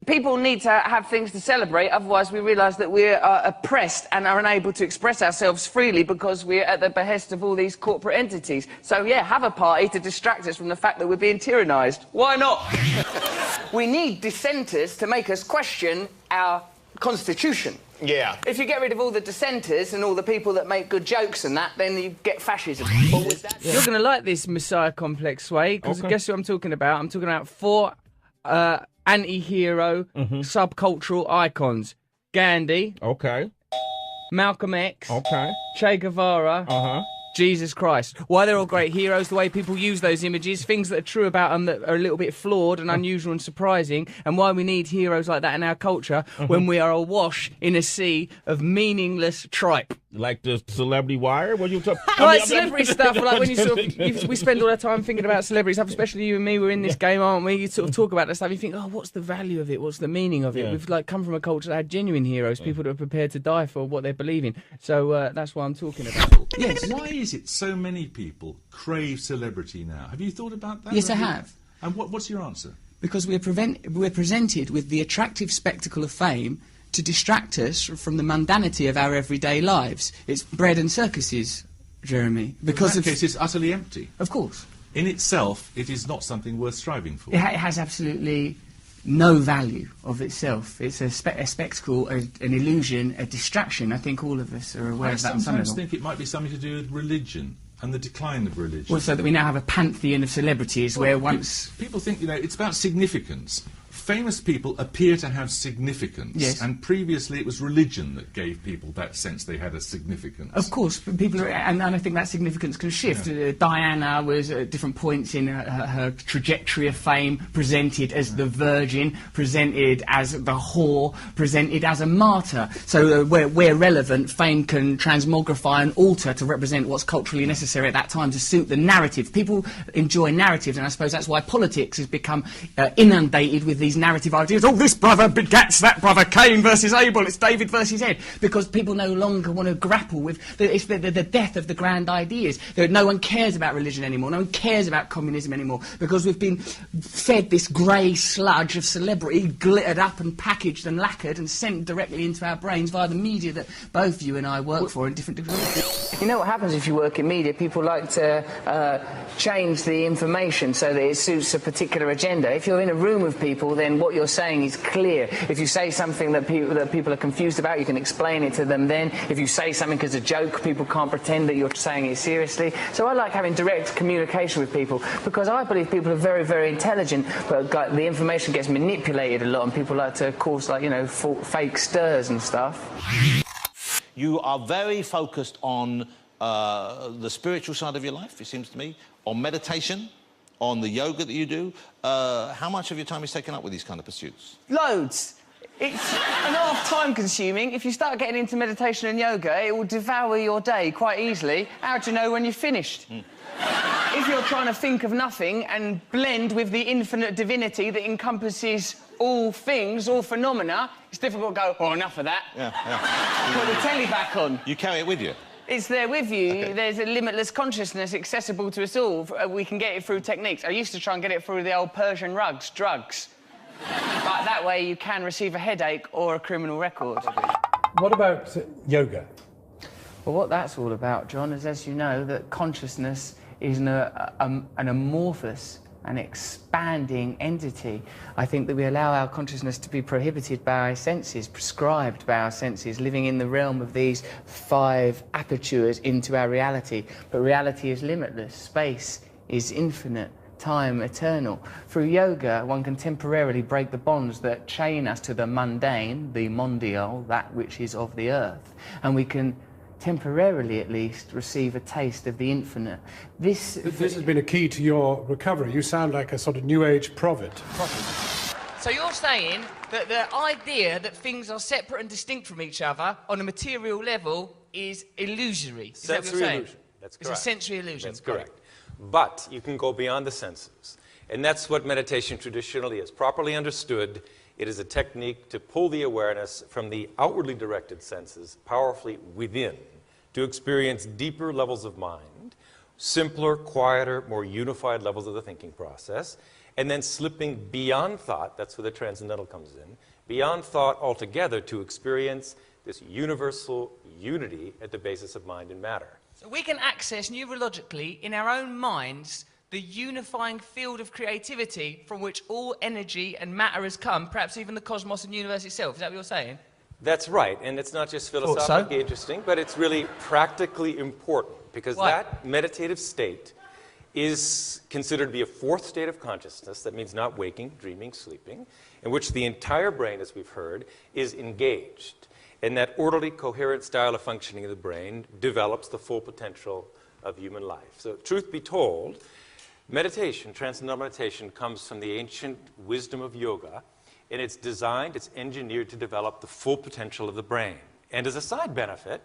People need to have things to celebrate, otherwise we realise that we're oppressed and are unable to express ourselves freely because we're at the behest of all these corporate entities. So, yeah, have a party to distract us from the fact that we're being tyrannised. Why not? We need dissenters to make us question our constitution. Yeah. If you get rid of all the dissenters and all the people that make good jokes and that, then you get fascism. But with that... You're going to like this Messiah complex, Sway, because guess what I'm talking about? I'm talking about 4... anti-hero, subcultural icons. Gandhi. Okay. Malcolm X. Okay. Che Guevara. Jesus Christ. Why they're all great heroes, the way people use those images, things that are true about them that are a little bit flawed and unusual and surprising, and why we need heroes like that in our culture when we are awash in a sea of meaningless tripe. Like the Celebrity Wire? What you talking? Like celebrity stuff, like when you sort of, we spend all our time thinking about celebrity stuff, especially you and me, we're in this game, aren't we? You sort of talk about that stuff, you think, oh, what's the value of it? What's the meaning of it? Yeah. We've like come from a culture that had genuine heroes, people that are prepared to die for what they believe in. So that's what I'm talking about. Yes. Why is it so many people crave celebrity now? Have you thought about that? Yes, I have. And what's your answer? Because we're presented with the attractive spectacle of fame to distract us from the mundanity of our everyday lives. It's bread and circuses, Jeremy. Because in that case, it's utterly empty. Of course. In itself, it is not something worth striving for. It has absolutely no value of itself. It's a spectacle, an illusion, a distraction. I think all of us are aware of that on some level. I sometimes think it might be something to do with religion and the decline of religion. Well, so that we now have a pantheon of celebrities where once... People think, it's about significance. Famous people appear to have significance, yes. And previously it was religion that gave people that sense they had a significance. Of course, people are, and I think that significance can shift. Yeah. Diana was at different points in her trajectory of fame presented as the virgin, presented as the whore, presented as a martyr. So where relevant, fame can transmogrify and alter to represent what's culturally necessary at that time to suit the narrative. People enjoy narratives, and I suppose that's why politics has become inundated with these narrative ideas. Oh, this brother begats that brother, Cain versus Abel, it's David versus Ed, because people no longer want to grapple with the death of the grand ideas. No one cares about religion anymore, no one cares about communism anymore, because we've been fed this grey sludge of celebrity, glittered up and packaged and lacquered and sent directly into our brains via the media that both you and I work for in different degrees. You know what happens if you work in media? People like to change the information so that it suits a particular agenda. If you're in a room with people, then what you're saying is clear. If you say something that people are confused about, you can explain it to them then. If you say something as a joke, people can't pretend that you're saying it seriously. So I like having direct communication with people, because I believe people are very, very intelligent, but the information gets manipulated a lot, and people like to cause, fake stirs and stuff. You are very focused on the spiritual side of your life, it seems to me, on meditation, on the yoga that you do. How much of your time is taken up with these kind of pursuits? Loads. It's an half time consuming. If you start getting into meditation and yoga, it will devour your day quite easily. How do you know when you're finished? If you're trying to think of nothing and blend with the infinite divinity that encompasses all things, all phenomena, it's difficult to go, oh, enough of that. Yeah. Put the telly back on. You carry it with you? It's there with you. Okay. There's a limitless consciousness accessible to us all. We can get it through techniques. I used to try and get it through the old Persian rugs, drugs. But that way you can receive a headache or a criminal record. What about yoga? Well, what that's all about, John, is, as you know, that consciousness is an amorphous and expanding entity. I think that we allow our consciousness to be prohibited by our senses, prescribed by our senses, living in the realm of these 5 apertures into our reality. But reality is limitless. Space is infinite. Time eternal. Through yoga, one can temporarily break the bonds that chain us to the mundane, the mondial, that which is of the earth, and we can temporarily at least receive a taste of the infinite. This has been a key to your recovery. You sound like a sort of new age prophet. So you're saying that the idea that things are separate and distinct from each other on a material level is illusory? Is that what you're saying? Illusion. That's correct. It's a sensory illusion. That's correct. But you can go beyond the senses. And that's what meditation traditionally is. Properly understood, it is a technique to pull the awareness from the outwardly directed senses powerfully within to experience deeper levels of mind simpler, quieter, more unified levels of the thinking process, and then slipping beyond thought, that's where the transcendental comes in, beyond thought altogether to experience this universal unity at the basis of mind and matter. So we can access neurologically in our own minds the unifying field of creativity from which all energy and matter has come, perhaps even the cosmos and universe itself. Is that what you're saying? That's right, and it's not just philosophically interesting, but it's really practically important, because that meditative state is considered to be a fourth state of consciousness, that means not waking, dreaming, sleeping, in which the entire brain, as we've heard, is engaged. And that orderly, coherent style of functioning of the brain develops the full potential of human life. So, truth be told, meditation, transcendental meditation, comes from the ancient wisdom of yoga, and it's designed, it's engineered to develop the full potential of the brain. And as a side benefit,